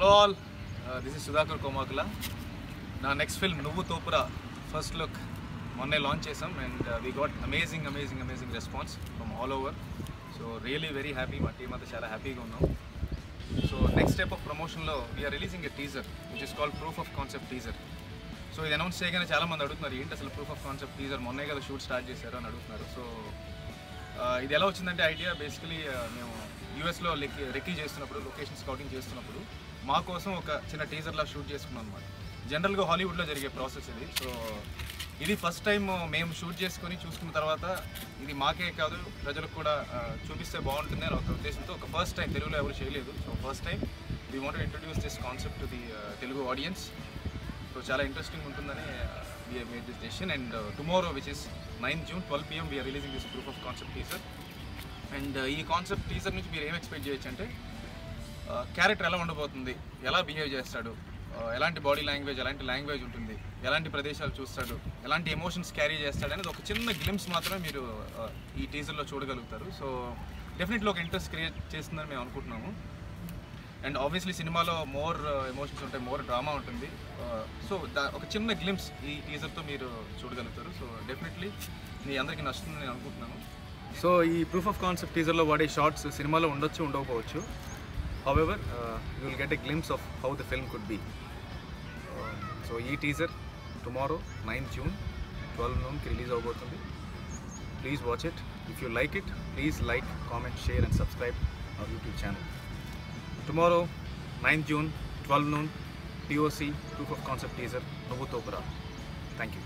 Hello all, this is Sudhakar Komakula. Now next film Nuvu Topura first look మొన్నే launch చేసాం and we got amazing response from all over. So really very happy, మా team అంతా చాలా హ్యాపీగా ఉన్నాం. So next step of promotion లో we are releasing a teaser which is called proof of concept teaser. So ఇది announce చేయగానే చాలా మంది అడుగుతున్నారు ఏంటి అసలు ప్రూఫ్ ఆఫ్ కాన్సెప్ట్ టీజర్ మొన్నే కదా షూట్ స్టార్ట్ చేశారు అని అడుగుతున్నారు. సో ఇది ఎలా వచ్చిందంటే ఐడియా బేసికలీ మేము యూఎస్లో రెక్కీ చేస్తున్నప్పుడు లొకేషన్ స్కౌటింగ్ చేస్తున్నప్పుడు మా కోసం ఒక చిన్న టీజర్లా షూట్ చేసుకున్నాం అనమాట. జనరల్గా హాలీవుడ్లో జరిగే ప్రాసెస్ ఇది. సో ఇది ఫస్ట్ టైం మేము షూట్ చేసుకొని చూసుకున్న తర్వాత ఇది మాకే కాదు ప్రజలకు కూడా చూపిస్తే బాగుంటుంది అని ఒక ఉద్దేశంతో ఒక ఫస్ట్ టైం తెలుగులో ఎవరు చేయలేదు. So first time we want to introduce this concept to the Telugu audience. So చాలా ఇంట్రెస్టింగ్ ఉంటుందని we have made this decision and tomorrow which is 9th June 12 PM we are releasing this proof of concept teaser and ఈ concept teaser నుంచి మీరు ఏం expect చేయొచ్చు అంటే character ఎలా ఉండబోతుంది, ఎలా బిహేవ్ చేస్తాడు, ఎలాంటి బాడీ లాంగ్వేజ్, ఎలాంటి లాంగ్వేజ్ ఉంటుంది, ఎలాంటి ప్రదేశాలు చూస్తాడు, ఎలాంటి ఎమోషన్స్ క్యారీ చేస్తాడు అనేది ఒక చిన్న గ్లిమ్స్ మాత్రమే మీరు ఈ టీజర్లో చూడగలుగుతారు. సో డెఫినెట్లీ ఒక ఇంట్రెస్ట్ క్రియేట్ చేస్తుందని మేము అనుకుంటున్నాము. అండ్ ఆబ్వియస్లీ సినిమాలో మోర్ ఎమోషన్స్ ఉంటాయి, మోర్ డ్రామా ఉంటుంది. సో ఒక చిన్న గ్లిమ్స్ ఈ టీజర్తో మీరు చూడగలుగుతారు. సో డెఫినెట్లీ మీ అందరికీ నచ్చుతుందని నేను అనుకుంటున్నాను. సో ఈ ప్రూఫ్ ఆఫ్ కాన్సెప్ట్ టీజర్లో వాడే షార్ట్స్ సినిమాలో ఉండొచ్చు ఉండకపోవచ్చు. However you will get a glimpse of how the film could be. So ఈ టీజర్ టుమారో 9th June 12 noonకి రిలీజ్ అవబోతుంది. Please watch it. If you like it please like, comment, share and subscribe our YouTube channel. Tomorrow 9th June 12 noon, POC proof of concept teaser Nuvu Topura. Thank you.